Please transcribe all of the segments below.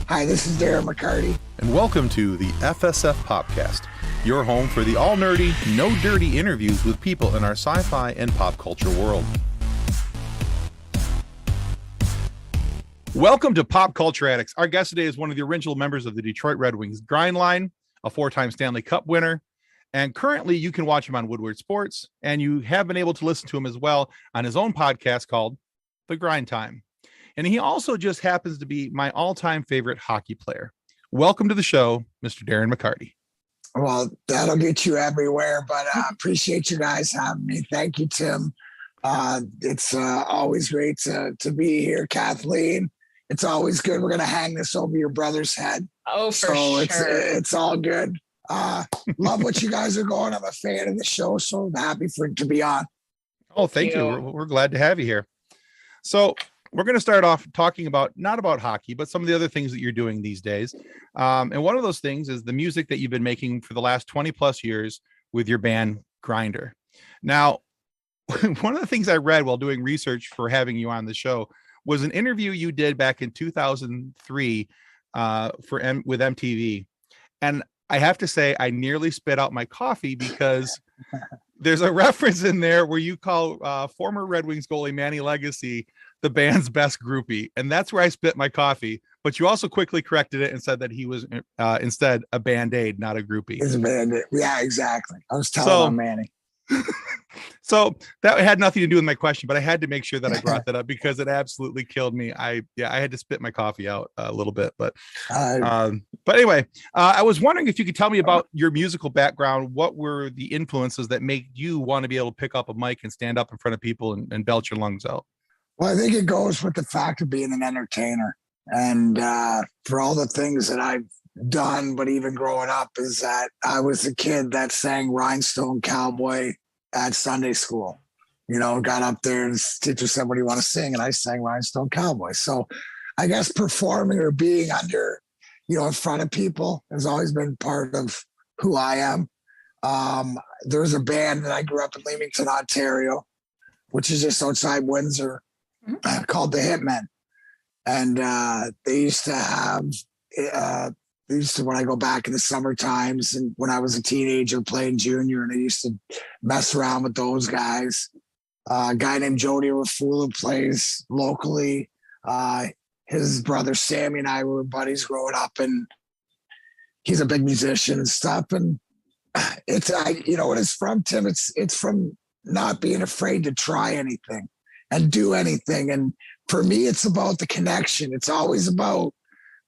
Hi, this is Darren McCarty. And welcome to the FSF Popcast, your home for the all-nerdy, no-dirty interviews with people in our sci-fi and pop culture world. Welcome to Pop Culture Addicts. Our guest today is one of the original members of the Detroit Red Wings grind line, a four-time Stanley Cup winner, and currently you can watch him on Woodward Sports, and you have been able to listen to him as well on his own podcast called The Grind Time. And he also just happens to be my all-time favorite hockey player. Welcome to the show, Mr. Darren McCarty. Well, that'll get you everywhere, but I appreciate you guys having me. Thank you, Tim. It's always great to be here, Kathleen. It's always good. We're going to hang this over your brother's head. Oh, for sure. It's all good. Love what you guys are going. I'm a fan of the show, so I'm happy to be on. Oh, thank you. We're glad to have you here. So we're going to start off talking about, not about hockey, but some of the other things that you're doing these days. And one of those things is the music that you've been making for the last 20 plus years with your band Grinder. Now, one of the things I read while doing research for having you on the show was an interview you did back in 2003 with MTV. And I have to say, I nearly spit out my coffee because there's a reference in there where you call former Red Wings goalie Manny Legacy the band's best groupie. And that's where I spit my coffee. But you also quickly corrected it and said that he was instead a Band-Aid, not a groupie. He's a Band-Aid. Yeah, exactly. I was telling on Manny. So that had nothing to do with my question, but I had to make sure that I brought that up because it absolutely killed me. I had to spit my coffee out a little bit, but anyway, I was wondering if you could tell me about your musical background. What were the influences that made you want to be able to pick up a mic and stand up in front of people and belch your lungs out? Well, I think it goes with the fact of being an entertainer, and for all the things that I've done, but even growing up, is that I was a kid that sang Rhinestone Cowboy at Sunday school. You know, got up there and the teacher said, "What do you want to sing?" And I sang Rhinestone Cowboy. So I guess performing or being under, in front of people has always been part of who I am. There was a band that I grew up in Leamington, Ontario, which is just outside Windsor, called the Hitmen. And they used to have, when I go back in the summer times and when I was a teenager playing junior, and I used to mess around with those guys. A guy named Jody Rafula plays locally. His brother Sammy and I were buddies growing up, and he's a big musician and stuff. And it's, what it's from, Tim, it's from not being afraid to try anything and do anything. And for me, it's about the connection. It's always about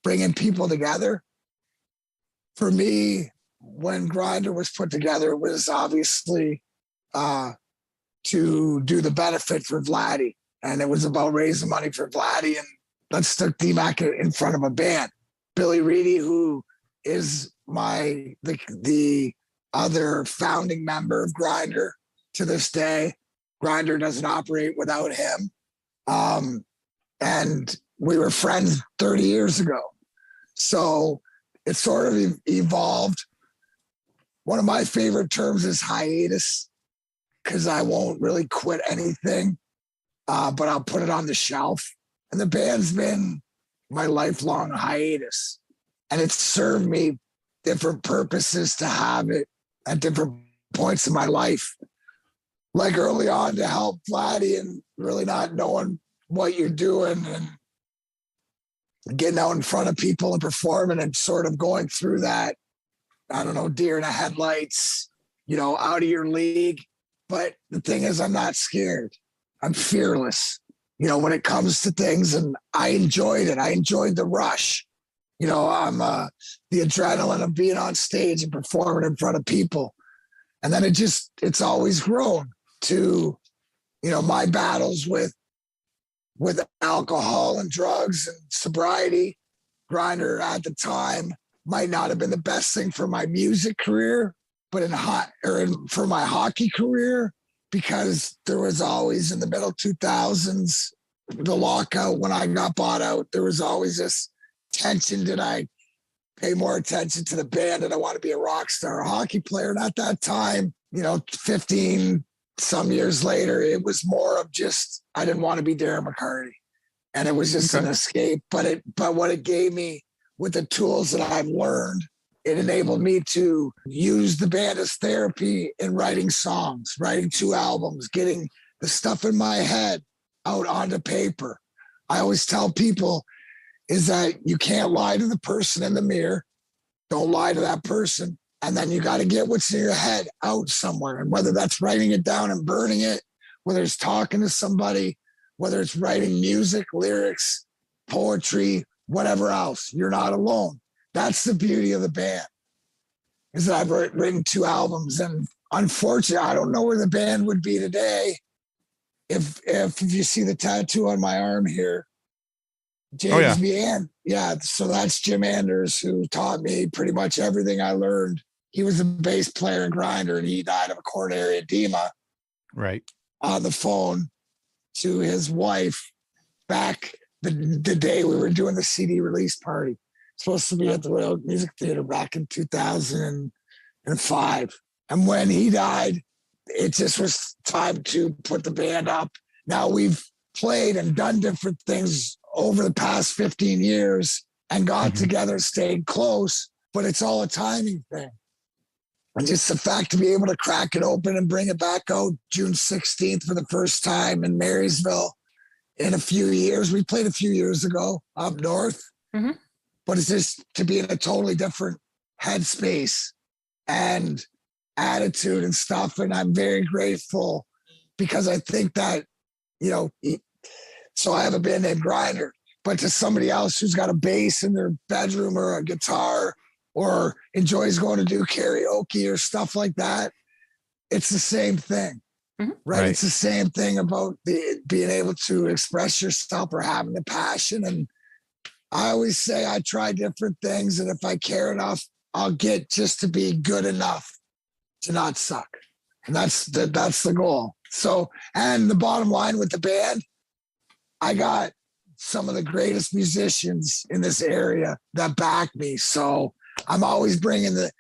bringing people together. For me, when Grinder was put together, it was obviously to do the benefit for Vladdy. And it was about raising money for Vladdy, and let's stick D-Mac in front of a band. Billy Reedy, who is the other founding member of Grinder to this day. Grinder doesn't operate without him. And we were friends 30 years ago. So it sort of evolved. One of my favorite terms is hiatus, because I won't really quit anything, but I'll put it on the shelf. And the band's been my lifelong hiatus. And it's served me different purposes to have it at different points in my life. Like early on, to help Vladdy and really not knowing what you're doing and getting out in front of people and performing and sort of going through that, I don't know, deer in the headlights, out of your league. But the thing is, I'm not scared. I'm fearless, when it comes to things. And I enjoyed it. I enjoyed the rush. I'm the adrenaline of being on stage and performing in front of people. And then it's always grown to, my battles with alcohol and drugs and sobriety. Grinder at the time might not have been the best thing for my music career, but for my hockey career, because there was always in the middle 2000s, the lockout, when I got bought out, there was always this tension. Did I pay more attention to the band? Did I want to be a rock star, a hockey player? And at that time, 15 some years later, it was more of just, I didn't want to be Darren McCarty. And it was just an escape. But what it gave me with the tools that I've learned, it enabled me to use the band as therapy in writing songs, writing 2 albums, getting the stuff in my head out onto paper. I always tell people is that you can't lie to the person in the mirror. Don't lie to that person. And then you got to get what's in your head out somewhere. And whether that's writing it down and burning it, whether it's talking to somebody, whether it's writing music, lyrics, poetry, whatever else, you're not alone. That's the beauty of the band, is that I've written 2 albums. And unfortunately, I don't know where the band would be today if you see the tattoo on my arm here. James Meehan. Yeah, so that's Jim Anders, who taught me pretty much everything I learned. He was a bass player and grinder, and he died of a coronary edema. Right. On the phone to his wife back the day we were doing the CD release party. Supposed to be at the Royal Music Theater back in 2005. And when he died, it just was time to put the band up. Now we've played and done different things over the past 15 years and got together, stayed close, but it's all a timing thing. And just the fact to be able to crack it open and bring it back out June 16th for the first time in Marysville in a few years. We played a few years ago up north, but it's just to be in a totally different headspace and attitude and stuff. And I'm very grateful because I think that, so I have a band named Grinder, but to somebody else who's got a bass in their bedroom or a guitar or enjoys going to do karaoke or stuff like that, it's the same thing, right? It's the same thing about being able to express yourself or having the passion. And I always say I try different things, and if I care enough, I'll get just to be good enough to not suck. And that's the goal. So, and the bottom line with the band, I got some of the greatest musicians in this area that back me. So I'm always bringing the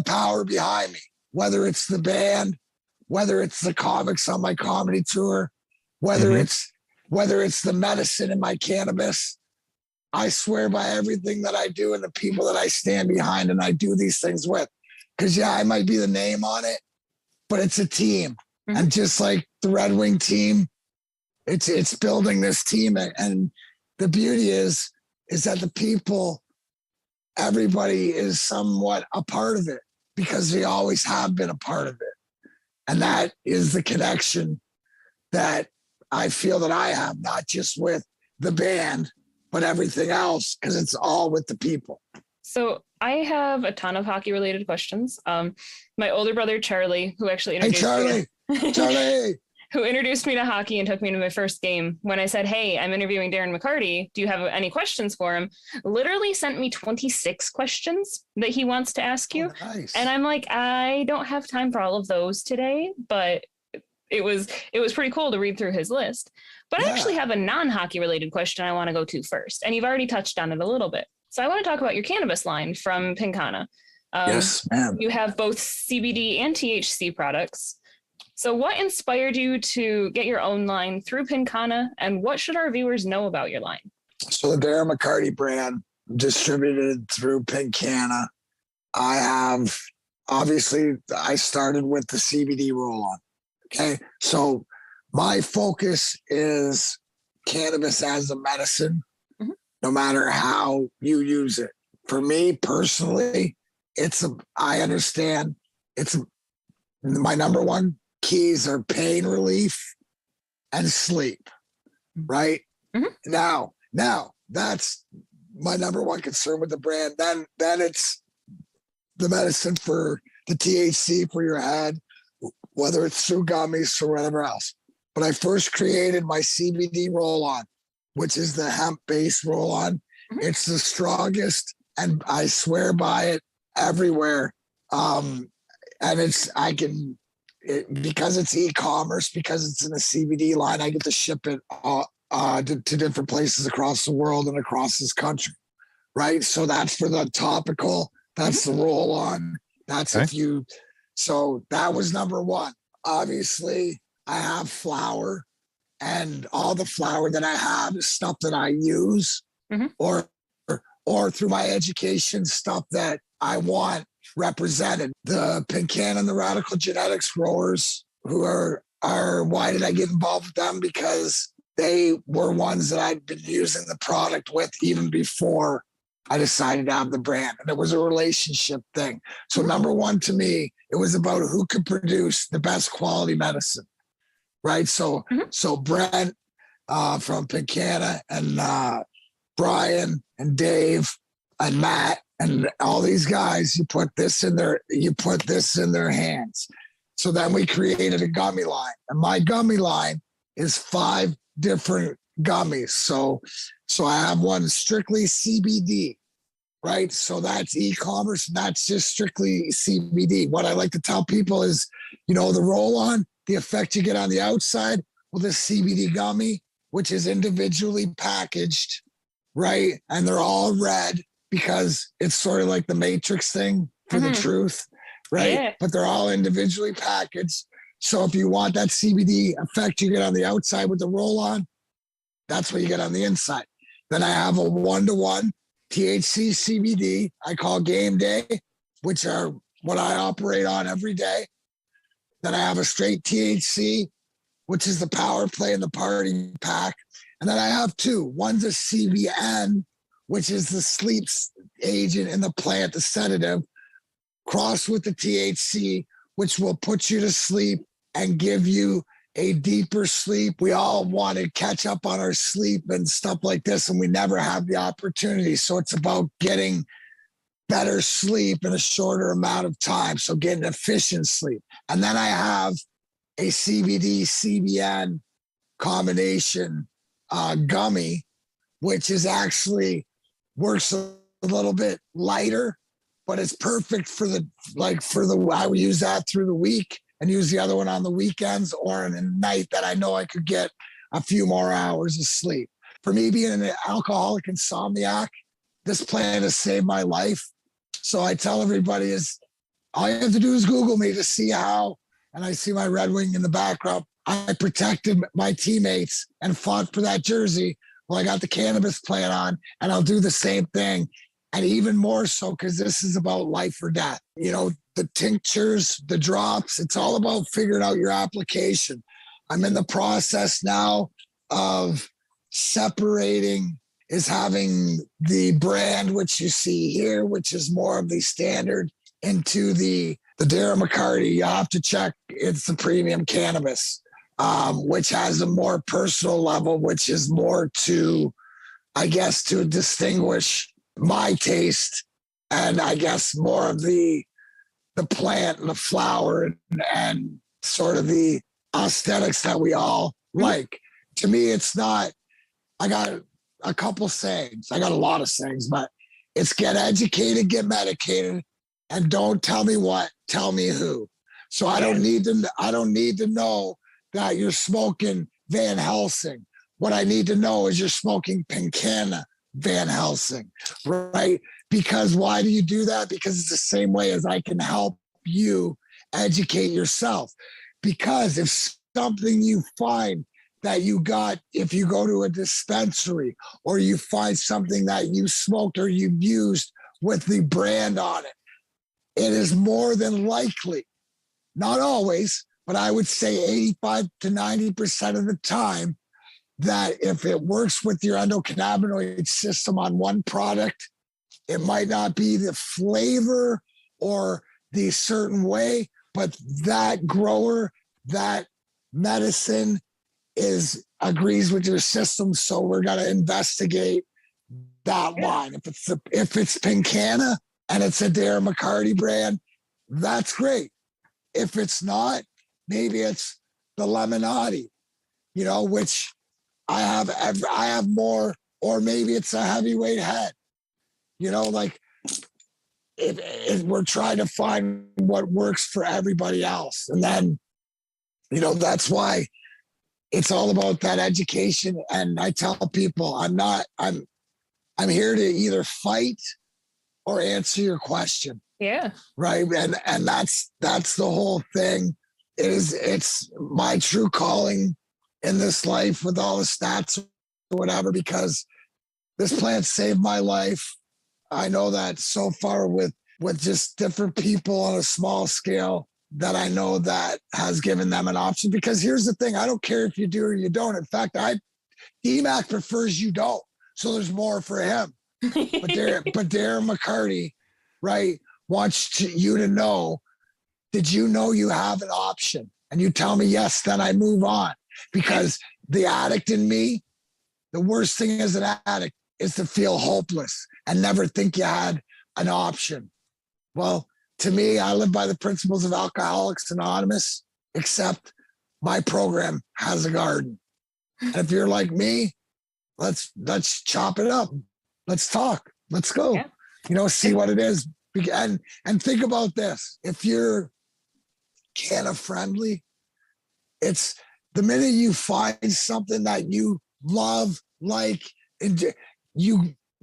power behind me, whether it's the band, whether it's the comics on my comedy tour, whether it's the medicine in my cannabis. I swear by everything that I do and the people that I stand behind and I do these things with. Because I might be the name on it, but it's a team. And just like the Red Wing team, it's building this team. And the beauty is that the people, everybody is somewhat a part of it because they always have been a part of it. And that is the connection that I feel that I have, not just with the band, but everything else, because it's all with the people. So I have a ton of hockey related questions. My older brother, Charlie, who actually introduced Charlie, who introduced me to hockey and took me to my first game. When I said, hey, I'm interviewing Darren McCarty, do you have any questions for him? Literally sent me 26 questions that he wants to ask you. Oh, nice. And I'm like, I don't have time for all of those today, but it was pretty cool to read through his list. But I actually have a non-hockey related question I want to go to first. And you've already touched on it a little bit. So I want to talk about your cannabis line from Pinkana. Yes, ma'am. You have both CBD and THC products. So what inspired you to get your own line through Pinkana, and what should our viewers know about your line? So the Darren McCarty brand distributed through Pinkana. I started with the CBD roll-on. Okay. So my focus is cannabis as a medicine, no matter how you use it. For me personally, I understand my number one keys are pain relief and sleep, right? Now that's my number one concern with the brand. Then it's the medicine for the THC for your head, whether it's through gummies or whatever else. But I first created my CBD roll-on, which is the hemp-based roll-on. It's the strongest, and I swear by it everywhere. And because it's e-commerce, because it's in a CBD line, I get to ship it to different places across the world and across this country, right? So that's for the topical. That's the roll-on. That's okay. So that was number one. Obviously, I have flour, and all the flour that I have is stuff that I use or or through my education stuff that I want represented. The Pincan and the Radical Genetics growers who are why did I get involved with them? Because they were ones that I'd been using the product with even before I decided to have the brand. And it was a relationship thing. So number one to me, it was about who could produce the best quality medicine, right? So Brent from Pincana and Brian and Dave and Matt and all these guys, you put this in their hands. So then we created a gummy line, and my gummy line is 5 different gummies. So I have one strictly CBD, right? So that's e-commerce. That's just strictly CBD. What I like to tell people is, the roll-on, the effect you get on the outside with a CBD gummy, which is individually packaged, right? And they're all red because it's sort of like the Matrix thing for the truth, right? Yeah. But they're all individually packaged. So if you want that CBD effect you get on the outside with the roll-on, that's what you get on the inside. Then I have a 1-to-1 THC CBD I call Game Day, which are what I operate on every day. Then I have a straight THC, which is the Power Play and the Party Pack. And then I have 2. One's a CBN, which is the sleep agent in the plant, the sedative, crossed with the THC, which will put you to sleep and give you a deeper sleep. We all want to catch up on our sleep and stuff like this, and we never have the opportunity. So it's about getting better sleep in a shorter amount of time. So getting efficient sleep. And then I have a CBD CBN combination gummy, which is actually works a little bit lighter, but it's perfect for I would use that through the week and use the other one on the weekends or in a night that I know I could get a few more hours of sleep. For me, being an alcoholic insomniac, this plant has saved my life. So I tell everybody all you have to do is Google me to see how, and I see my Red Wing in the background. I protected my teammates and fought for that jersey. Well, I got the cannabis plant on, and I'll do the same thing. And even more so, because this is about life or death. The tinctures, the drops, it's all about figuring out your application. I'm in the process now of separating, is having the brand, which you see here, which is more of the standard, into the Darren McCarty. You have to check, it's the premium cannabis, which has a more personal level, which is more to distinguish my taste and I guess more of the plant and the flower and sort of the aesthetics that we all like. To me, it's not, I got a couple sayings. I got a lot of sayings, but it's get educated, get medicated, and don't tell me what, tell me who. So I don't need to know that you're smoking Van Helsing. What I need to know is you're smoking Pincana Van Helsing, right? Because why do you do that? Because it's the same way as I can help you educate yourself. Because if something you find that you got, if you go to a dispensary or you find something that you smoked or you've used with the brand on it, it is more than likely, not always, but I would say 85 to 90% of the time, that if it works with your endocannabinoid system on one product, it might not be the flavor or the certain way, but that grower, that medicine agrees with your system. So we're going to investigate that line. If it's Pincana and it's a Darren McCarty brand, that's great. If it's not, maybe it's the Lemonade, which I have more, or maybe it's a heavyweight head, if we're trying to find what works for everybody else. And then, that's why it's all about that education. And I tell people, I'm here to either fight or answer your question. Yeah. Right. And that's the whole thing. It's my true calling in this life with all the stats or whatever, because this plant saved my life. I know that so far with just different people on a small scale that I know that has given them an option. Because here's the thing, I don't care if you do or you don't. In fact, DMAC prefers you don't. So there's more for him. But Darren McCarty, right, wants you to know, did you know you have an option? And you tell me yes, then I move on. Because the addict in me, the worst thing as an addict is to feel hopeless and never think you had an option. Well, to me, I live by the principles of Alcoholics Anonymous, except my program has a garden. And if you're like me, let's chop it up. Let's talk. Let's go. Yeah. See what it is. And think about this. If you're canna friendly, it's the minute you find something that you love, like, and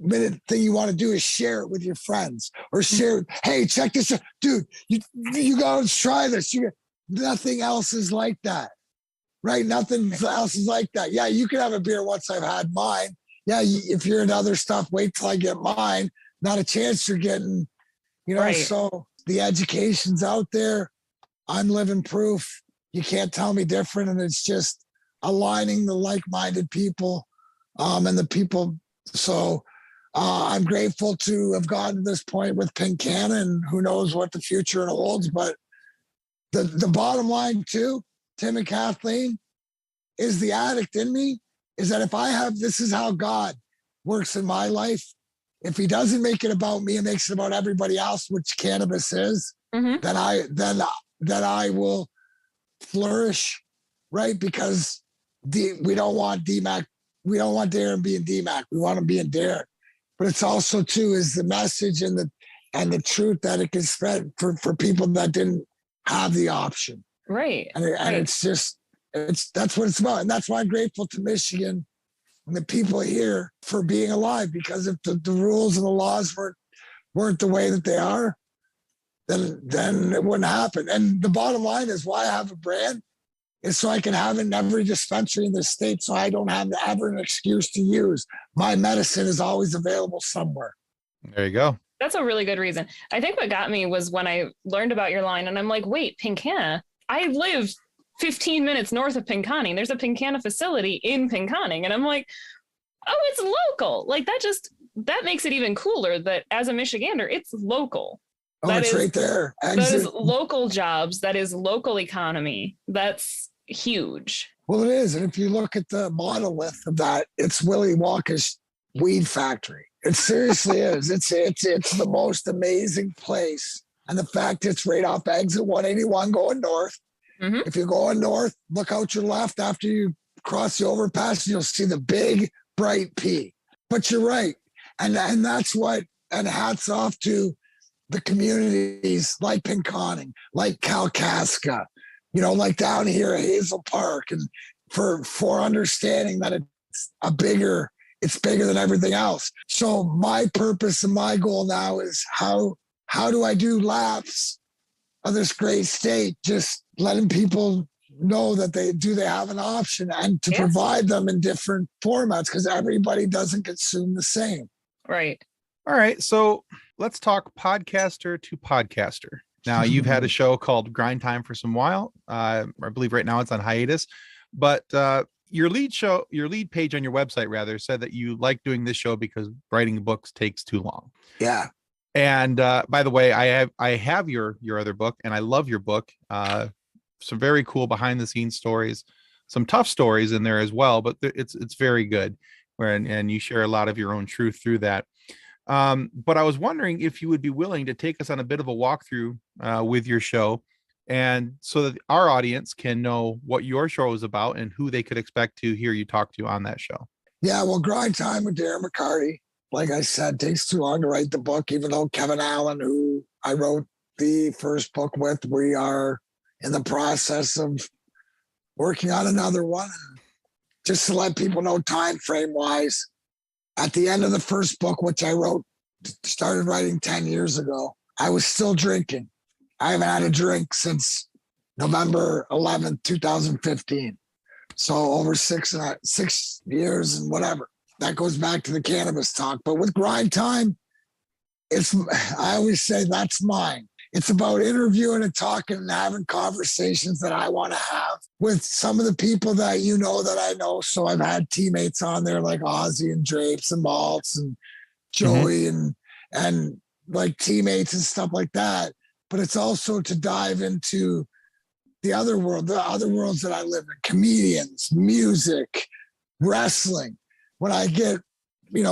minute thing you want to do is share it with your friends or share it. Hey, check this out. Dude, you gotta try this. Nothing else is like that. Right? Nothing else is like that. Yeah, you can have a beer once I've had mine. Yeah, if you're into other stuff, wait till I get mine. Not a chance you're getting, right. So the education's out there. I'm living proof. You can't tell me different. And it's just aligning the like-minded people and the people. So I'm grateful to have gotten to this point with Pink Canna, and who knows what the future holds. But the bottom line too, Tim and Kathleen, is the addict in me is that if I have, this is how God works in my life. If he doesn't make it about me and makes it about everybody else, which cannabis is, then I will flourish, right? Because we don't want DMAC. We don't want Darren being DMAC. We want him being Darren. But it's also too is the message and the truth that it can spread for people that didn't have the option. Right. And it's just, that's what it's about. And that's why I'm grateful to Michigan and the people here for being alive, because if the rules and the laws weren't the way that they are, then it wouldn't happen. And the bottom line is why I have a brand is so I can have it in every dispensary in the state, so I don't have ever an excuse to use. My medicine is always available somewhere. There you go. That's a really good reason. I think what got me was when I learned about your line and I'm like, wait, Pink Canna? I live 15 minutes north of Pinconning. There's a Pink Canna facility in Pinconning. And I'm like, oh, it's local. Like that makes it even cooler that as a Michigander, it's local. Oh, it's right there. That is local jobs. That is local economy. That's huge. Well, it is. And if you look at the monolith of that, it's Willy Wonka's weed factory. It seriously is. It's the most amazing place. And the fact it's right off exit 181 going north. Mm-hmm. If you're going north, look out your left after you cross the overpass, and you'll see the big, bright P. But you're right. And that's what, and hats off to the communities like Pinconning, like Kalkaska, like down here at Hazel Park, and for understanding that it's bigger than everything else. So my purpose and my goal now is how do I do laps of this great state, just letting people know that they have an option and to provide them in different formats, because everybody doesn't consume the same. Right. All right. So let's talk podcaster to podcaster. Now, you've had a show called Grind Time for some while. I believe right now it's on hiatus, but your lead page on your website rather said that you like doing this show because writing books takes too long. Yeah. And by the way, I have your other book, and I love your book. Some very cool behind the scenes stories, some tough stories in there as well, but it's very good. And you share a lot of your own truth through that. But I was wondering if you would be willing to take us on a bit of a walkthrough with your show, and so that our audience can know what your show is about and who they could expect to hear you talk to on that show. Yeah, well, Grind Time with Darren McCarty, like I said, takes too long to write the book, even though Kevin Allen, who I wrote the first book with, we are in the process of working on another one. Just to let people know time frame wise, at the end of the first book, which I started writing 10 years ago, I was still drinking. I haven't had a drink since November 11th, 2015. So over 6 years and whatever. That goes back to the cannabis talk. But with Grind Time, I always say that's mine. It's about interviewing and talking and having conversations that I want to have with some of the people that you know that I know. So I've had teammates on there like Ozzy and Drapes and Maltz and Joey and like teammates and stuff like that. But it's also to dive into the other worlds that I live in, comedians, music, wrestling. When I get,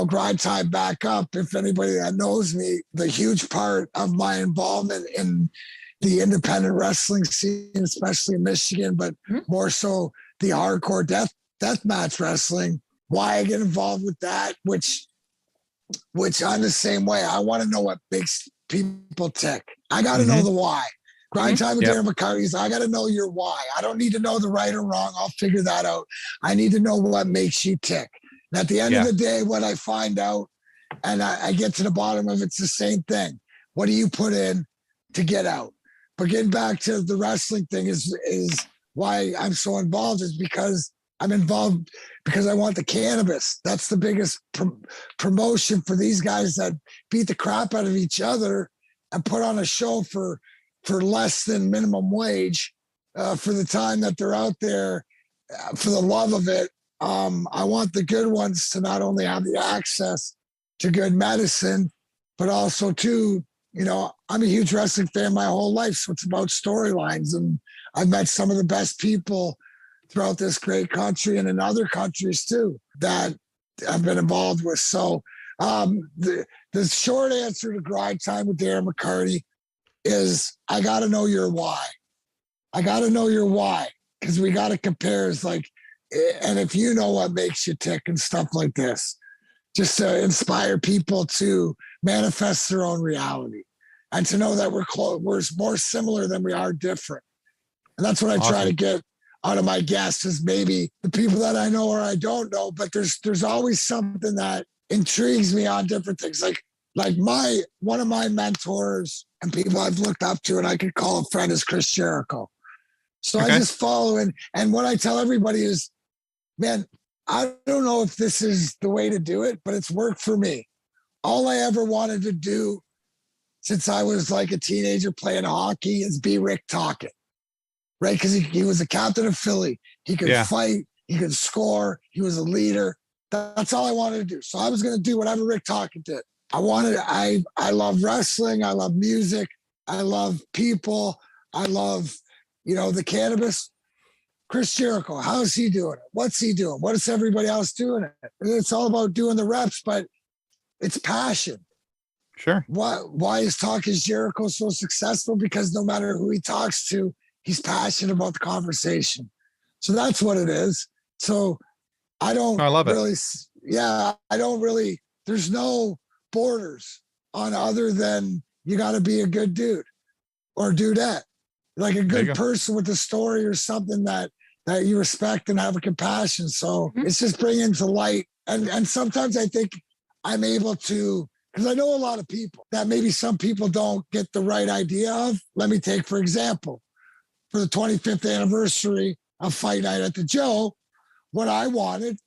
grind time back up, if anybody that knows me, the huge part of my involvement in the independent wrestling scene, especially in Michigan, but more so the hardcore death match wrestling, why I get involved with that, which I'm the same way. I want to know what makes people tick. I got to know the why. Grind time with Darren McCarty, I got to know your why. I don't need to know the right or wrong. I'll figure that out. I need to know what makes you tick. And at the end of the day, what I find out and I get to the bottom of it's the same thing. What do you put in to get out? But getting back to the wrestling thing is why I'm so involved, is because I'm involved because I want the cannabis. That's the biggest promotion for these guys that beat the crap out of each other and put on a show for less than minimum wage for the time that they're out there, for the love of it. I want the good ones to not only have the access to good medicine, but also to, I'm a huge wrestling fan my whole life. So it's about storylines. And I've met some of the best people throughout this great country and in other countries too that I've been involved with. So the short answer to Grind Time with Darren McCarty is I got to know your why. I got to know your why, because we got to compare. It's like, and if you know what makes you tick and stuff like this, just to inspire people to manifest their own reality and to know that we're more similar than we are different. And that's what I try to get out of my guests, is maybe the people that I know or I don't know, but there's always something that intrigues me on different things. Like one of my mentors and people I've looked up to and I could call a friend is Chris Jericho. So I just follow and what I tell everybody is, man, I don't know if this is the way to do it, but it's worked for me. All I ever wanted to do since I was like a teenager playing hockey is be Rick Tocchet, right? Because he was a captain of Philly. He could fight, he could score, he was a leader. That's all I wanted to do. So I was going to do whatever Rick Tocchet did. I love wrestling. I love music. I love people. I love, the cannabis. Chris Jericho, how is he doing it? What's he doing? What is everybody else doing it? It's all about doing the reps, but it's passion. Sure. Why is Jericho so successful? Because no matter who he talks to, he's passionate about the conversation. So that's what it is. So I love it. I don't really, there's no borders on other than you got to be a good dude or dudette, like a good person with a story or something that you respect and have a compassion. So it's just bringing to light. And sometimes I think I'm able to, because I know a lot of people that maybe some people don't get the right idea of. Let me take, for example, for the 25th anniversary of Fight Night at the Joe, what I wanted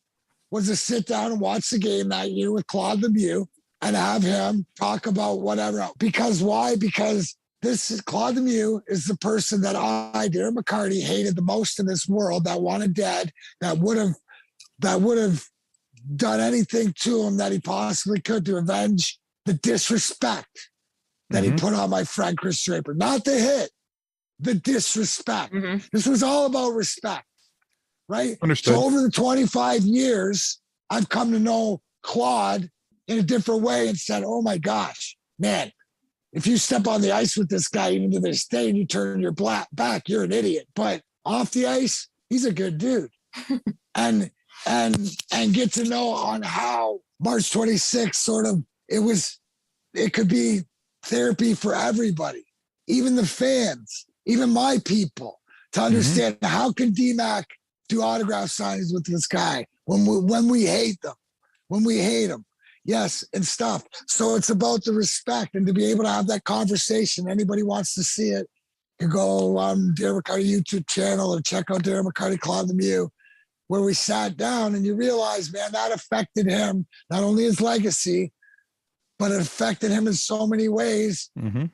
was to sit down and watch the game that year with Claude Lemieux and have him talk about whatever. Because why? Because Claude Lemieux is the person that Darren McCarty, hated the most in this world, that wanted dead, that would have done anything to him that he possibly could to avenge the disrespect that he put on my friend Chris Draper. Not the hit, the disrespect. This was all about respect, right? Understood. So over the 25 years, I've come to know Claude in a different way and said, oh my gosh, man, if you step on the ice with this guy, even to this day, and you turn your back, you're an idiot. But off the ice, he's a good dude. and get to know on how March 26th sort of, it could be therapy for everybody, even the fans, even my people, to understand how can DMAC do autograph signings with this guy when we hate them, when we hate him. Yes, and stuff. So it's about the respect and to be able to have that conversation. Anybody wants to see it, you go on Darren McCarty YouTube channel or check out Darren McCarty, Claude Lemieux, where we sat down and you realize, man, that affected him, not only his legacy, but it affected him in so many ways Mm-hmm.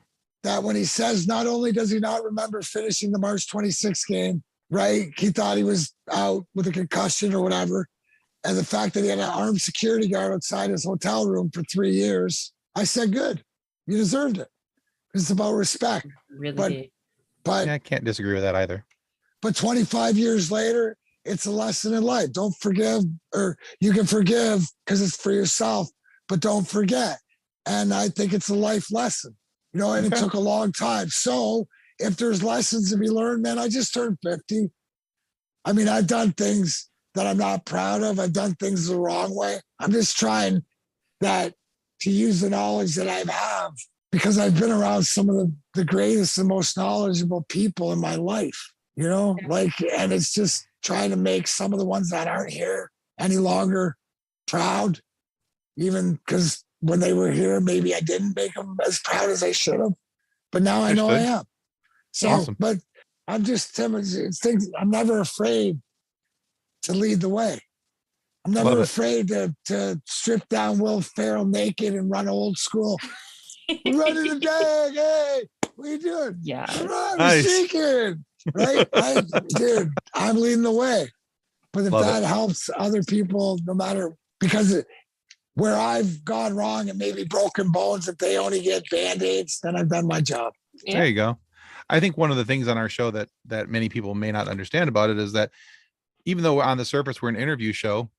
that when he says not only does he not remember finishing the March 26th game, right? He thought he was out with a concussion or whatever. And the fact that he had an armed security guard outside his hotel room for 3 years, I said, good, you deserved it. It's about respect. Really But Yeah, I can't disagree with that either. But 25 years later, it's a lesson in life. Don't forgive, or you can forgive because it's for yourself, but don't forget. And I think it's a life lesson, and it took a long time. So if there's lessons to be learned, man, I just turned 50. I mean, I've done things that I'm not proud of. I've done things the wrong way. I'm just trying to use the knowledge that I have, because I've been around some of the greatest and most knowledgeable people in my life, and it's just trying to make some of the ones that aren't here any longer proud, even because when they were here, maybe I didn't make them as proud as I should have, but now I know I am. So, Awesome. But I'm just timid. I'm never afraid to lead the way. I'm never afraid to strip down Will Ferrell naked and run old school. We're running the bag. Hey, what are you doing? Yeah. We're seeking. Right? Dude, I'm leading the way. But if that helps other people, no matter, because where I've gone wrong and maybe broken bones, if they only get Band-Aids, then I've done my job. Yeah. There you go. I think one of the things on our show that many people may not understand about it is that even though on the surface we're an interview show,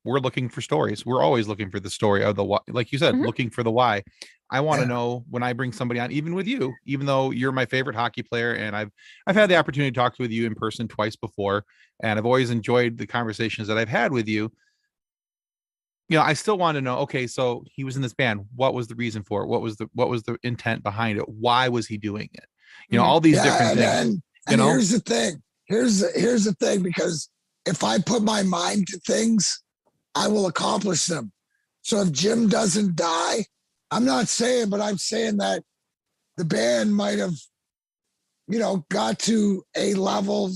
we're looking for stories. We're always looking for the story of the why, like you said, looking for the why. I want to know when I bring somebody on, even with you, even though you're my favorite hockey player, and I've had the opportunity to talk with you in person twice before, and I've always enjoyed the conversations that I've had with you. I still want to know, okay, so he was in this band. What was the reason for it? What was the intent behind it? Why was he doing it? All these different things. And here's the thing. Here's the thing, because if I put my mind to things, I will accomplish them. So if Jim doesn't die, I'm not saying, but I'm saying that the band might have, got to a level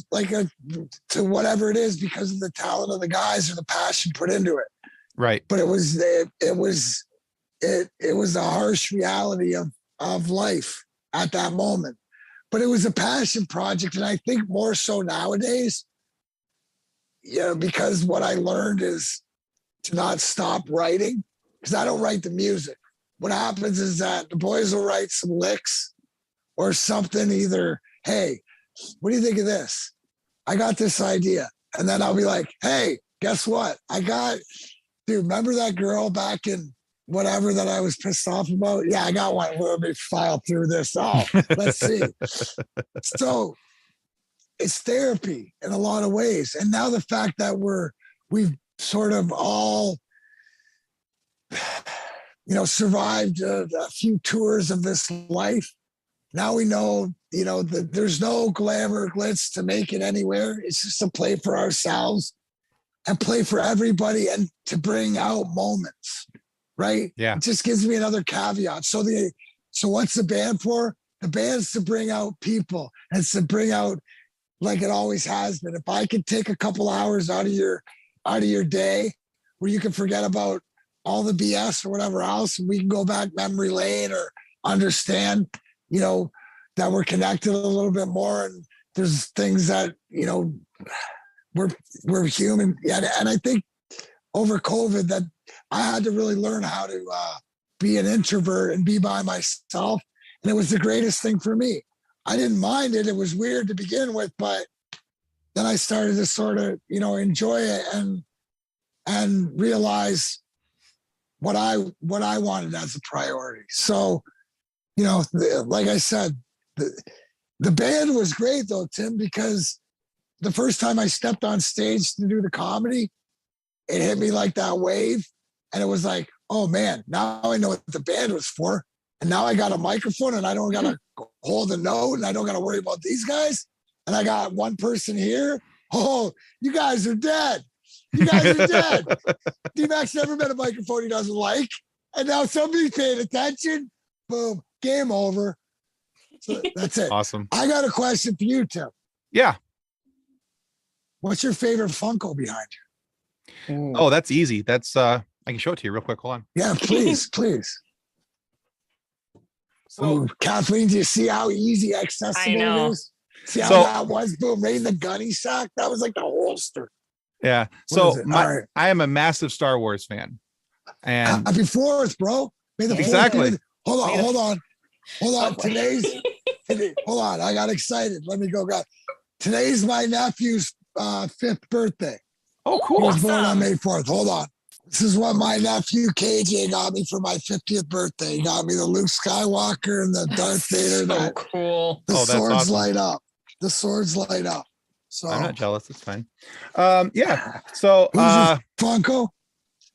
to whatever it is because of the talent of the guys or the passion put into it. Right. But it was a harsh reality of life at that moment. But it was a passion project. And I think more so nowadays, because what I learned is to not stop writing, because I don't write the music. What happens is that the boys will write some licks or something, either, hey, what do you think of this? I got this idea. And then I'll be like, hey, guess what? Dude, remember that girl back in whatever that I was pissed off about? Yeah, I got one. Let me file through this. Oh, let's see. So it's therapy in a lot of ways. And now the fact that we've sort of all, survived a few tours of this life. Now we know, that there's no glamour glitz to make it anywhere. It's just a play for ourselves and play for everybody and to bring out moments, right? Yeah. It just gives me another caveat. So what's the band for? The band's to bring out people, and it's to bring out, like it always has been. If I could take a couple hours out of your day where you can forget about all the BS or whatever else, and we can go back memory lane or understand, that we're connected a little bit more. And there's things that, we're human. And I think over COVID that I had to really learn how to be an introvert and be by myself. And it was the greatest thing for me. I didn't mind it. It was weird to begin with, but then I started to sort of, enjoy it and realize what I wanted as a priority. So, like I said, the band was great though, Tim, because the first time I stepped on stage to do the comedy, it hit me like that wave. And it was like, oh man, now I know what the band was for. And now I got a microphone and I don't got to hold a note and I don't got to worry about these guys. And I got one person here. Oh, you guys are dead. You guys are dead. D-Mac's never met a microphone he doesn't like. And now somebody's paying attention. Boom, game over. So that's it. Awesome. I got a question for you, Tim. Yeah. What's your favorite Funko behind you? Oh, that's easy. That's I can show it to you real quick. Hold on. Yeah, please, please. So, Kathleen, do you see how easy accessible it is? See how that was? Boom, right in the gunny sack. That was like the holster. Yeah. So I am a massive Star Wars fan. And happy 4th, bro. May the exactly. 4th hold on. Hold on. I got excited. Let me go. Today's my nephew's 5th birthday. Oh, cool. He was born on May 4th. Hold on. This is what my nephew KJ got me for my 50th birthday. He got me the Luke Skywalker and the Darth Vader. So cool. The swords light up. The swords light up. So I'm not jealous. It's fine. Yeah. So Funko.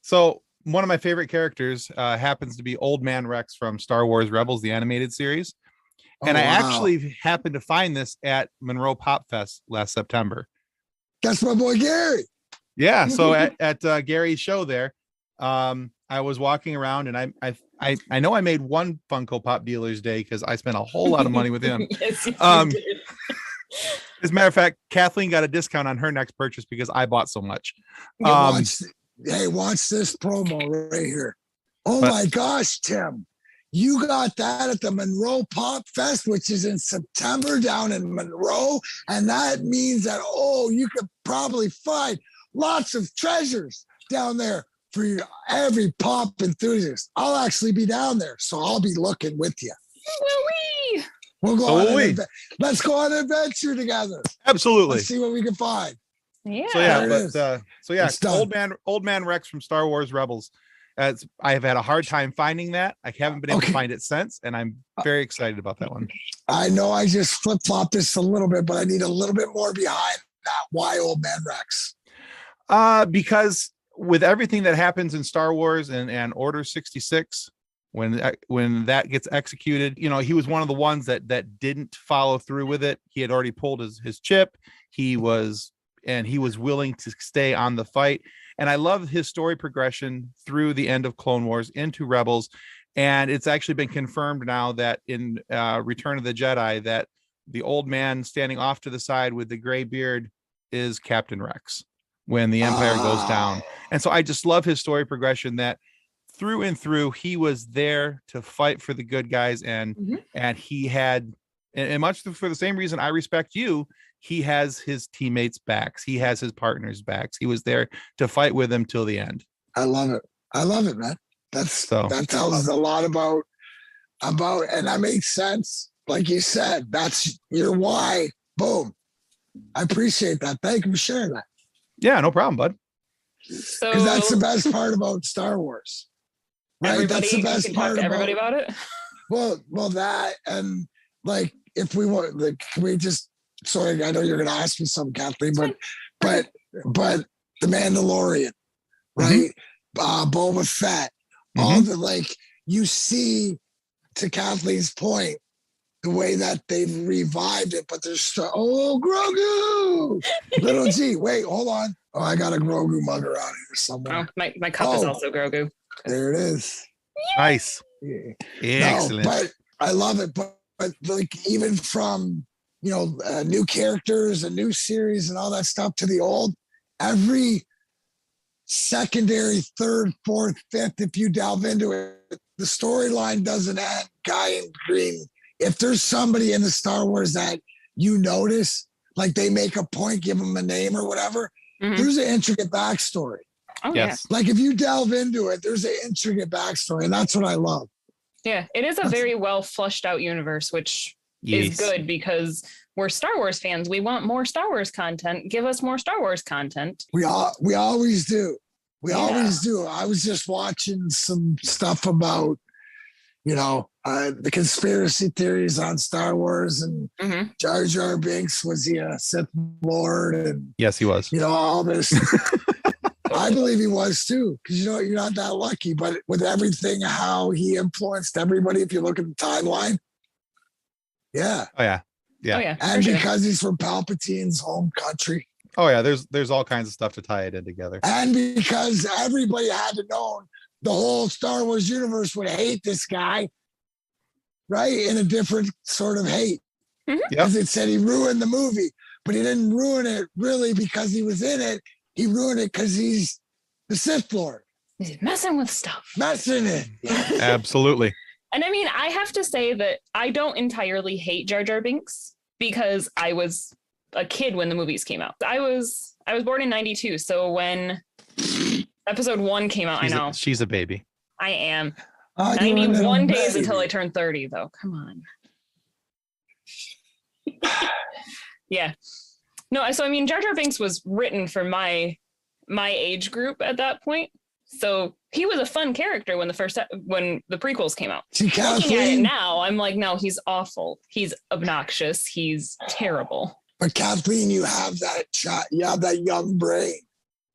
So one of my favorite characters happens to be Old Man Rex from Star Wars Rebels, the animated series. And I actually happened to find this at Monroe Pop Fest last September. That's my boy Gary. Yeah. So at Gary's show there, I was walking around and I know I made one Funko Pop dealer's day because I spent a whole lot of money with him. Yes, you did. As a matter of fact, Kathleen got a discount on her next purchase because I bought so much. Watch this promo right here. Oh my gosh, Tim. You got that at the Monroe Pop Fest, which is in September down in Monroe. And that means that, you could probably find lots of treasures down there for every pop enthusiast. I'll actually be down there, so I'll be looking with you. We'll go let's go on an adventure together. Absolutely. Let's see what we can find. Yeah. Old Man Rex from Star Wars Rebels. I have had a hard time finding that. I haven't been able to find it since, and I'm very excited about that one. I know I just flip-flopped this a little bit, but I need a little bit more behind that. Why Old Man Rex? Because with everything that happens in Star Wars and Order 66, when that gets executed, he was one of the ones that didn't follow through with it. He had already pulled his chip. He was willing to stay on the fight. And I love his story progression through the end of Clone Wars into Rebels. And it's actually been confirmed now that in Return of the Jedi, that the old man standing off to the side with the gray beard is Captain Rex when the Empire goes down. And so I just love his story progression, that through and through, he was there to fight for the good guys. And he had, and much for the same reason I respect you, he has his teammates' backs. He has his partners' backs. He was there to fight with them till the end. I love it, man. That tells us a lot about, and that makes sense. Like you said, that's your why. Boom. I appreciate that. Thank you for sharing that. Yeah, no problem, bud. Because that's the best part about Star Wars. Right? That's the best part about it. Well, that, and like, if we want, like, can we just, sorry, I know you're going to ask me something, Kathleen, but the Mandalorian, right? Boba Fett, all the, like, you see, to Kathleen's point, the way that they've revived it, but there's Grogu, little G. Wait, hold on. Oh, I got a Grogu mug around here somewhere. Oh, my cup is also Grogu. There it is. Nice. Yeah. Excellent. No, but I love it. But like, even from, new characters, a new series and all that stuff to the old, every secondary, third, fourth, fifth, if you delve into it, the storyline doesn't end. Guy in green. If there's somebody in the Star Wars that you notice, like they make a point, give them a name or whatever, there's an intricate backstory. Oh, yes. Yeah. Like if you delve into it, there's an intricate backstory, and that's what I love. Yeah, it is a very well flushed out universe, which is good because we're Star Wars fans. We want more Star Wars content. Give us more Star Wars content. We always do. We always do. I was just watching some stuff about, the conspiracy theories on Star Wars, and Jar Jar Binks, was he a Sith Lord? And yes, he was. All this. I believe he was too, because you're not that lucky. But with everything, how he influenced everybody, if you look at the timeline, yeah. Oh yeah, yeah. Oh, yeah, and because he's from Palpatine's home country. Oh yeah, there's all kinds of stuff to tie it in together. And because everybody had to know the whole Star Wars universe would hate this guy, right? In a different sort of hate. Because it said he ruined the movie, but he didn't ruin it really because he was in it. He ruined it because he's the Sith Lord. He's messing with stuff. Messing it. Absolutely. And I mean, I have to say that I don't entirely hate Jar Jar Binks because I was a kid when the movies came out. I was born in 92. So when episode 1 came out, She's a baby. I am. Oh, 91 days until I turned 30, though. Come on. Yeah. No, so I mean, Jar Jar Binks was written for my age group at that point. So he was a fun character when the prequels came out. Looking at it now, I'm like, no, he's awful. He's obnoxious. He's terrible. But Kathleen, you have that young brain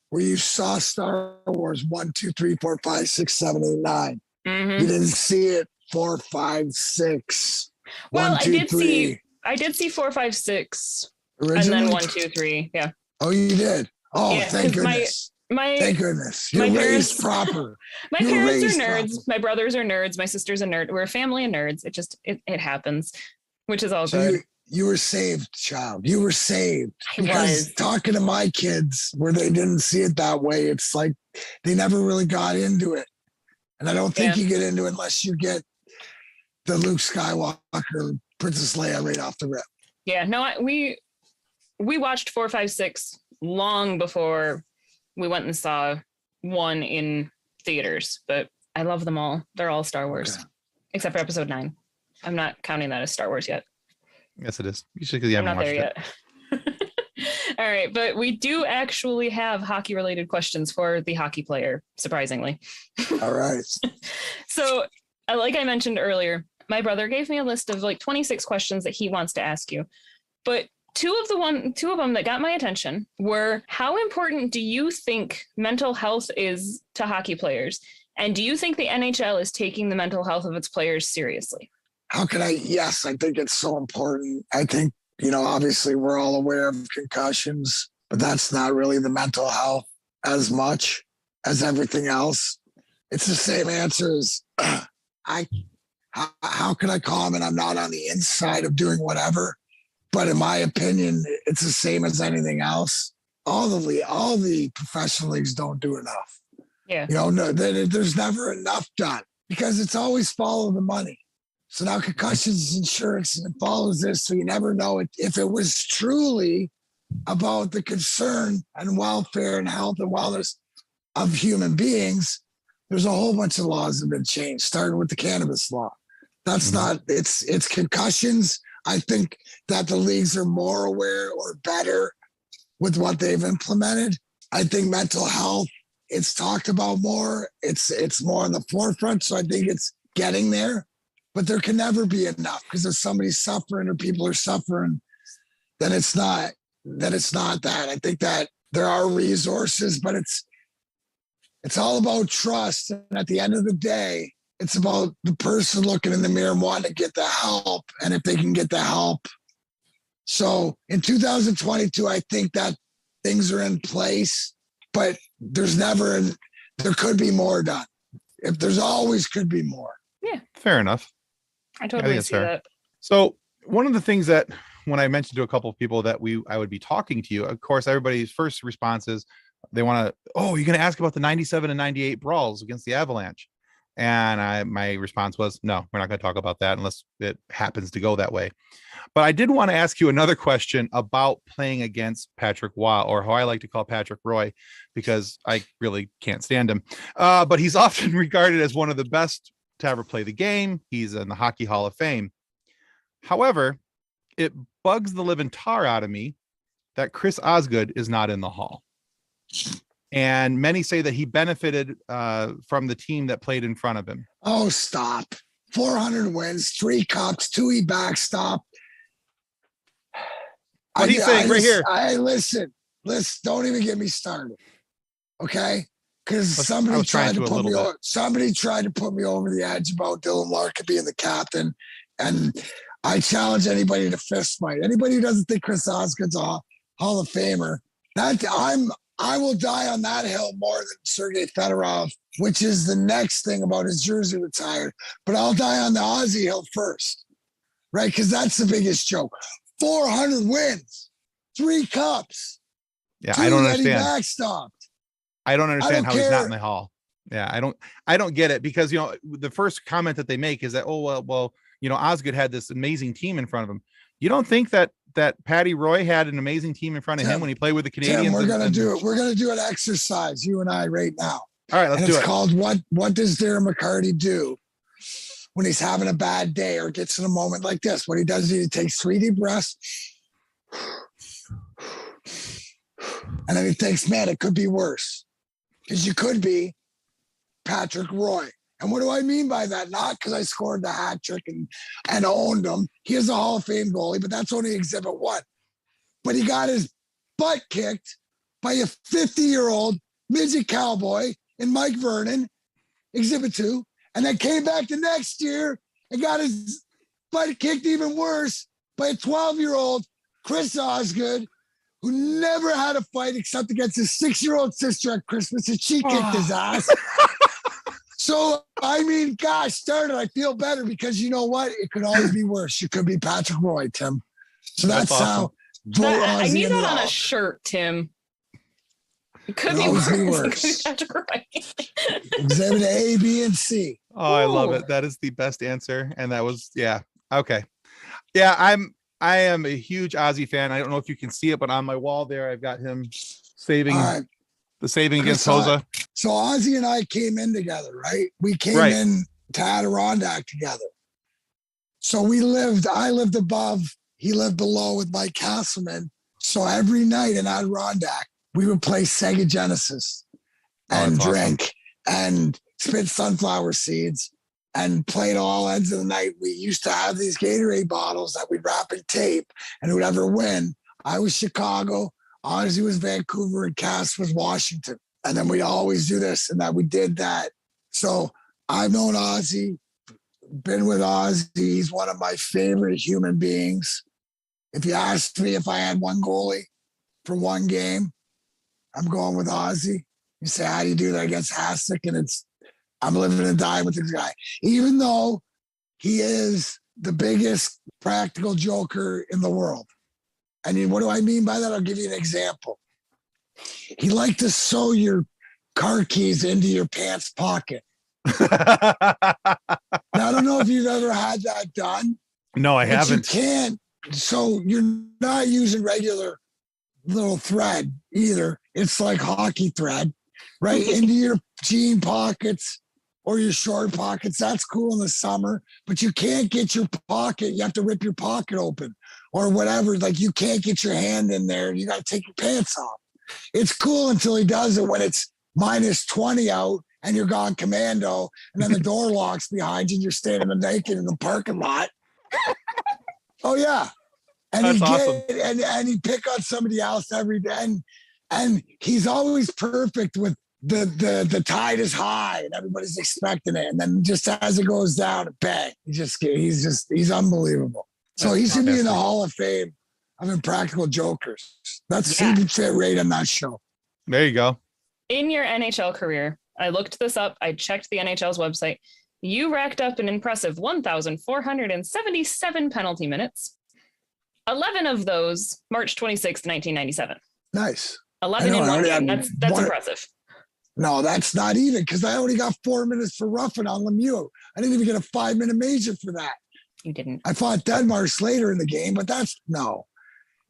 where you saw Star Wars 1, 2, 3, 4, 5, 6, 7, 8, 9. Mm-hmm. You didn't see it 4, 5, 6. Well, 1, 2, 3. I did see 4, 5, 6. Originally? And then 1, 2, 3. Yeah. Oh, you did? Oh, yeah, thank goodness. Thank goodness. You're raised proper. My parents are nerds. Proper. My brothers are nerds. My sister's a nerd. We're a family of nerds. It happens, which is all good. You were saved, child. You were saved. Because talking to my kids where they didn't see it that way, it's like they never really got into it. And I don't think you get into it unless you get the Luke Skywalker, Princess Leia right off the rip. Yeah, no, we watched 4, 5, 6 long before we went and saw 1 in theaters, but I love them all. They're all Star Wars, except for episode 9. I'm not counting that as Star Wars yet. Yes, it is. You should, because you haven't watched it. Yet. All right, but we do actually have hockey-related questions for the hockey player, surprisingly. All right. So, like I mentioned earlier, my brother gave me a list of like 26 questions that he wants to ask you, but two of them that got my attention were, how important do you think mental health is to hockey players? And do you think the NHL is taking the mental health of its players seriously? Yes, I think it's so important. I think, obviously we're all aware of concussions, but that's not really the mental health as much as everything else. It's the same answer as how can I comment? I'm not on the inside of doing whatever. But in my opinion, it's the same as anything else. All the professional leagues don't do enough. Yeah. There's never enough done because it's always follow the money. So now concussions insurance and it follows this. So you never know if it was truly about the concern and welfare and health and wellness of human beings. There's a whole bunch of laws that have been changed, starting with the cannabis law. That's not, it's concussions. I think that the leagues are more aware or better with what they've implemented. I think mental health, it's talked about more. It's more on the forefront. So I think it's getting there, but there can never be enough, because if somebody's suffering or people are suffering, then it's not that. I think that there are resources, but it's all about trust. And at the end of the day, it's about the person looking in the mirror and wanting to get the help, and if they can get the help. So in 2022, I think that things are in place, but there could be more done. If there's always could be more. Yeah. Fair enough. I totally see that. So one of the things that when I mentioned to a couple of people that I would be talking to you, of course, everybody's first response is they want to, you're going to ask about the 97 and 98 brawls against the Avalanche. And my response was, no, we're not going to talk about that unless it happens to go that way. But I did want to ask you another question about playing against Patrick Waugh, or how I like to call Patrick Roy, because I really can't stand him. But he's often regarded as one of the best to ever play the game. He's in the Hockey Hall of Fame. However, it bugs the living tar out of me that Chris Osgood is not in the Hall. And many say that he benefited from the team that played in front of him. Oh, stop. 400 wins, 3 cups, 2 he backstop. What he's saying right here. Listen, don't even get me started. Okay? Because somebody tried to put me over the edge about Dylan Larkin being the captain. And I challenge anybody to fist fight. Anybody who doesn't think Chris Osgood's a Hall of Famer, I will die on that hill more than Sergei Fedorov, which is the next thing about his jersey retired. But I'll die on the Aussie hill first, right? Because that's the biggest joke. 400 wins, 3 cups. Yeah, I don't understand. Backstopped. I don't understand how he's not in the Hall. Yeah, I don't get it because, the first comment that they make is that, oh, well, Osgood had this amazing team in front of him. You don't think that Patty Roy had an amazing team in front of him when he played with the Canadians? Tim, we're going to do it. We're going to do an exercise, you and I, right now. All right, let's do it. It's called What Does Darren McCarty Do when he's having a bad day or gets in a moment like this? What he does is he takes 3 deep breaths. And then he thinks, man, it could be worse. Because you could be Patrick Roy. And what do I mean by that? Not because I scored the hat trick and owned him. He is a Hall of Fame goalie, but that's only exhibit 1. But he got his butt kicked by a 50-year-old midget cowboy in Mike Vernon, exhibit 2, and then came back the next year and got his butt kicked even worse by a 12-year-old Chris Osgood, who never had a fight except against his 6-year-old sister at Christmas, and she kicked his ass. So, I mean, gosh darn it, I feel better because you know what? It could always be worse. You could be Patrick Roy, Tim. So that's awesome. how. I need that on a shirt, Tim. It could be worse. Patrick Roy. Exhibit A, B, and C. Oh, I love it. That is the best answer. And that was, yeah. Okay. Yeah, I am a huge Ozzy fan. I don't know if you can see it, but on my wall there, I've got him saving against Hosa. So Ozzy and I came in together, right? We came in to Adirondack together. So I lived above, he lived below with Mike Castleman. So every night in Adirondack, we would play Sega Genesis and drink and spit sunflower seeds and play at all ends of the night. We used to have these Gatorade bottles that we'd wrap in tape, and whoever win, I was Chicago, Ozzy was Vancouver, and Cass was Washington. And then we'd always do this, and that we did that. So I've known Ozzy, been with Ozzy. He's one of my favorite human beings. If you asked me if I had one goalie for one game, I'm going with Ozzy. You say, how do you do that against Hasek? And I'm living and dying with this guy. Even though he is the biggest practical joker in the world. I mean, what do I mean by that? I'll give you an example. He liked to sew your car keys into your pants pocket. Now, I don't know if you've ever had that done. No, I haven't. You can't. So you're not using regular little thread either. It's like hockey thread, right? Into your jean pockets or your short pockets. That's cool in the summer, but you can't get your pocket. You have to rip your pocket open or whatever. Like you can't get your hand in there. You got to take your pants off. It's cool until he does it when it's minus 20 out and you're gone commando, and then the door locks behind you and you're standing naked in the parking lot. Oh yeah. And that's awesome. And he pick on somebody else every day. And he's always perfect with the tide is high and everybody's expecting it. And then just as it goes down, bang, he's unbelievable. So he should be in the Hall of Fame of Impractical Jokers. He would fit right on that show. There you go. In your NHL career, I looked this up. I checked the NHL's website. You racked up an impressive 1,477 penalty minutes. 11 of those, March 26th, 1997. Nice. 11 in one game. That's impressive. No, that's not even, because I only got 4 minutes for roughing on Lemieux. I didn't even get a 5-minute major for that. You didn't. I fought Denmark later in the game, but that's no.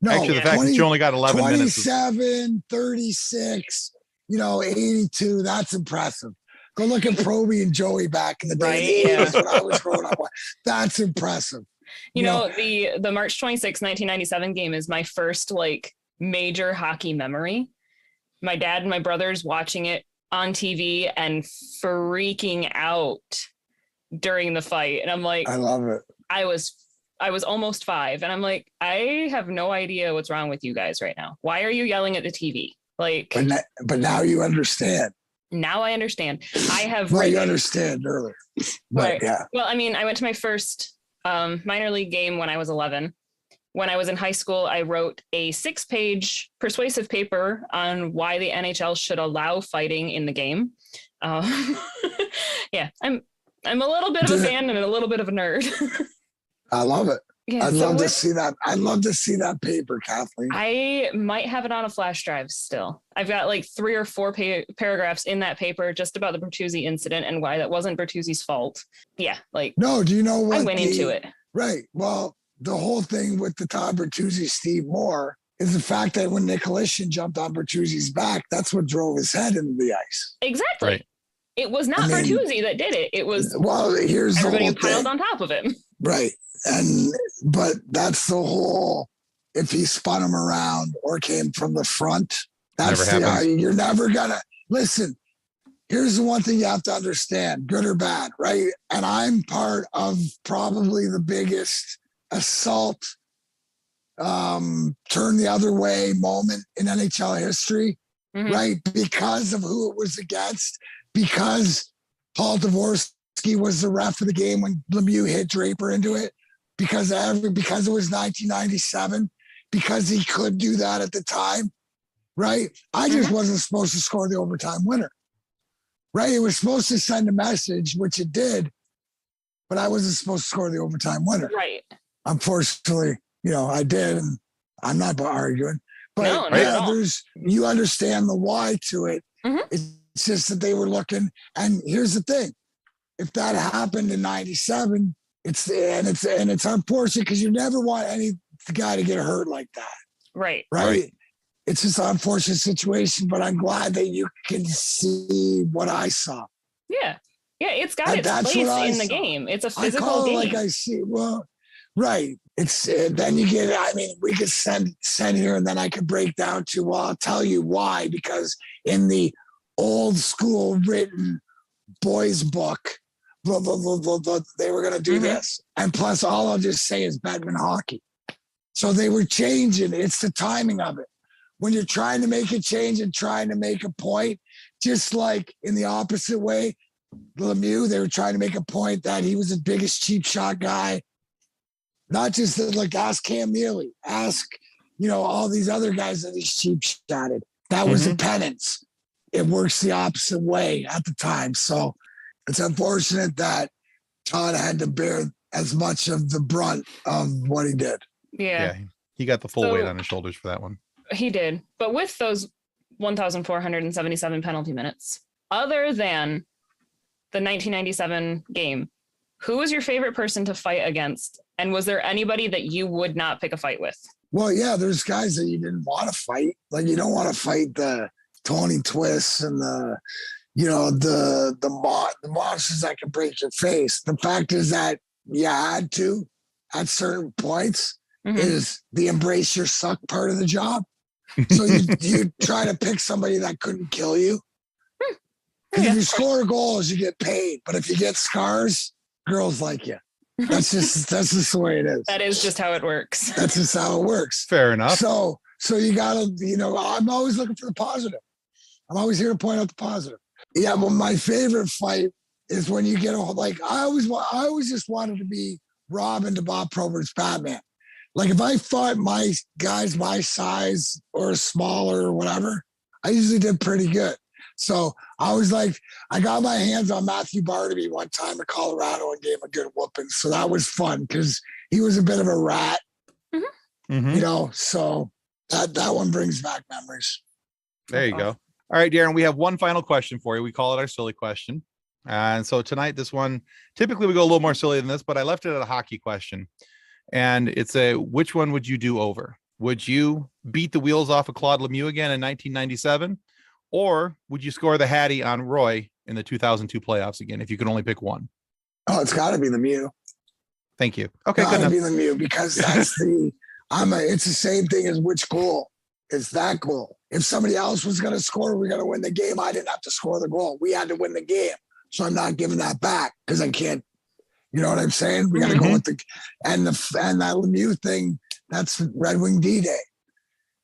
Actually, the fact that you only got 11 minutes. 27, 36, 82, that's impressive. Go look at Proby and Joey back in the day. Right, That's what I was growing up with. That's impressive. The March 26, 1997 game is my first major hockey memory. My dad and my brothers watching it on TV and freaking out during the fight. And I'm like, I love it. I was almost 5. And I'm like, I have no idea what's wrong with you guys right now. Why are you yelling at the TV? But now you understand. Now I understand. I have. Well, you understand earlier. But right. Yeah. Well, I mean, I went to my first minor league game when I was 11. When I was in high school, I wrote a 6-page persuasive paper on why the NHL should allow fighting in the game. Yeah, I'm a little bit of a fan and a little bit of a nerd. I love it. Yeah, I'd love to see that. I'd love to see that paper, Kathleen. I might have it on a flash drive still. I've got like 3 or 4 paragraphs in that paper just about the Bertuzzi incident and why that wasn't Bertuzzi's fault. Yeah, like no, do you know what I went into it? Right. Well, the whole thing with the Todd Bertuzzi, Steve Moore, is the fact that when Nicolishin jumped on Bertuzzi's back, that's what drove his head into the ice. Exactly. Right. It was not Bertuzzi that did it. It was here's everybody the who piled on top of him. Right. But that's the whole, if he spun him around or came from the front, that's you're never gonna listen. Here's the one thing you have to understand, good or bad, right? And I'm part of probably the biggest assault, turn the other way moment in NHL history, right? Because of who it was against, because Paul Dvorsky was the ref of the game when Lemieux hit Draper into it, because it was 1997, because he could do that at the time, right? I just wasn't supposed to score the overtime winner, right? It was supposed to send a message, which it did, but I wasn't supposed to score the overtime winner. Right. Unfortunately, I did, and I'm not arguing. But you understand the why to it. It's just that they were looking, and here's the thing: if that happened in '97, it's unfortunate because you never want any guy to get hurt like that. Right. It's just an unfortunate situation, but I'm glad that you can see what I saw. Yeah, it's got its place in the game. It's a physical game. Like I see. Well, right. It's then you get. I mean, we could send here, and then I could break down to. Well, I'll tell you why. Because in the old school written boys book, they were going to do this, and plus, all I'll just say is Bedman hockey. So they were changing. It's the timing of it. When you're trying to make a change and trying to make a point, just like in the opposite way, Lemieux, they were trying to make a point that he was the biggest cheap shot guy. Not just like ask Cam Neely, ask, all these other guys that he's cheap shotted. That was the penance. It works the opposite way at the time. So it's unfortunate that Todd had to bear as much of the brunt of what he did. Yeah. He got the full weight on his shoulders for that one. He did. But with those 1,477 penalty minutes, other than the 1997 game, who was your favorite person to fight against? And was there anybody that you would not pick a fight with? Well, yeah, there's guys that you didn't want to fight. Like you don't want to fight the Tony Twists and the monsters that can break your face. The fact is that you had to, at certain points, is the embrace your suck part of the job. So you try to pick somebody that couldn't kill you. Because if you score goals, you get paid. But if you get scars, girls like you. That's just the way it is. That is just how it works. That's just how it works. Fair enough. So you gotta, I'm always looking for the positive. I'm always here to point out the positive. Yeah, well, my favorite fight is when you get I always just wanted to be Robin to Bob Probert's Batman. Like if I fought my guys my size or smaller or whatever, I usually did pretty good. So I was like, I got my hands on Matthew Barnaby one time in Colorado and gave him a good whooping. So that was fun because he was a bit of a rat, so that one brings back memories. There you go. All right, Darren, we have one final question for you. We call it our silly question. And so tonight, this one, typically we go a little more silly than this, but I left it at a hockey question. And it's which one would you do over? Would you beat the wheels off of Claude Lemieux again in 1997? Or would you score the Hattie on Roy in the 2002 playoffs again, if you could only pick one? Oh, it's got to be Lemieux. Thank you. Okay, good enough. It's got to be Lemieux because that's it's the same thing as which goal. It's that goal. If somebody else was going to score, we're going to win the game. I didn't have to score the goal. We had to win the game. So I'm not giving that back because I can't. You know what I'm saying? We got to go with and that Lemieux thing. That's Red Wing D-Day.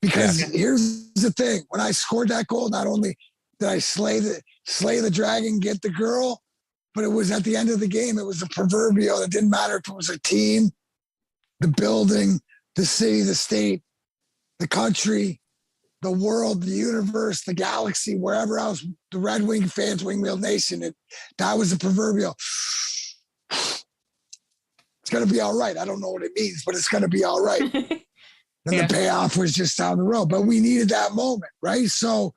Because here's the thing: when I scored that goal, not only did I slay the dragon, get the girl, but it was at the end of the game. It was the proverbial. It didn't matter if it was a team, the building, the city, the state, the country, the world, the universe, the galaxy, wherever else. The Red Wing fans, Wingfield Nation. That was the proverbial. it's going to be all right. I don't know what it means, but it's going to be all right. And the payoff was just down the road, but we needed that moment. Right. So,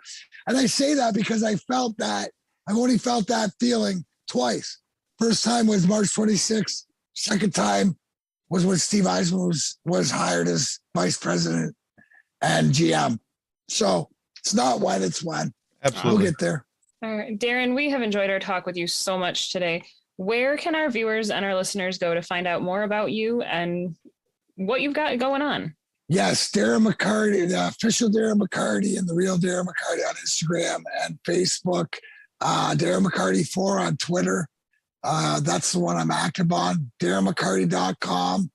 and I say that because I felt that I've only felt that feeling twice. First time was March 26th. Second time was when Steve Eisman was hired as vice president and GM. So it's not when, it's when. Absolutely. We'll get there. All right, Darren, we have enjoyed our talk with you so much today. Where can our viewers and our listeners go to find out more about you and what you've got going on? Yes, Darren McCarty, the official Darren McCarty and the real Darren McCarty on Instagram and Facebook. Darren McCarty 4 on Twitter. That's the one I'm active on. DarrenMcCarty.com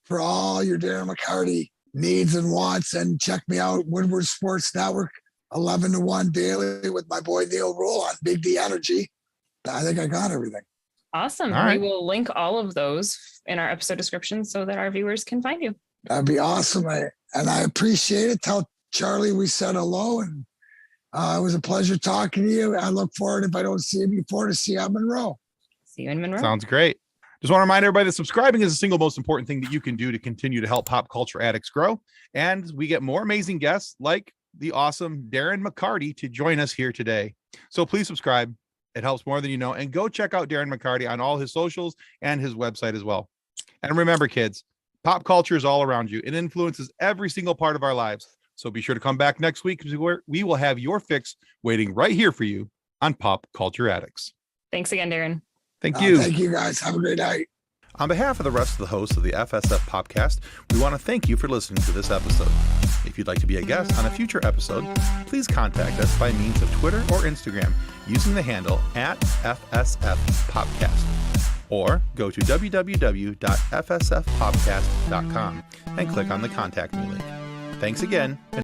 for all your Darren McCarty needs and wants. And check me out, Woodward Sports Network, 11 to 1 daily with my boy Neil Rule on Big D Energy. I think I got everything. Awesome. All right. We will link all of those in our episode description so that our viewers can find you. That'd be awesome. And I appreciate it. Tell Charlie we said hello, and it was a pleasure talking to you. I look forward, if I don't see you before, to see you at Monroe. See you in Monroe. Sounds great. Just want to remind everybody that subscribing is the single most important thing that you can do to continue to help Pop Culture Addicts grow. And we get more amazing guests like the awesome Darren McCarty to join us here today. So please subscribe. It helps more than you know. And go check out Darren McCarty on all his socials and his website as well. And remember, kids, pop culture is all around you. It influences every single part of our lives. So be sure to come back next week because we will have your fix waiting right here for you on Pop Culture Addicts. Thanks again, Darren. Thank you. Thank you, guys. Have a great night. On behalf of the rest of the hosts of the FSF Podcast, we want to thank you for listening to this episode. If you'd like to be a guest on a future episode, please contact us by means of Twitter or Instagram using the handle @FSFPodcast, or go to www.fsfpodcast.com and click on the Contact Me link. Thanks again.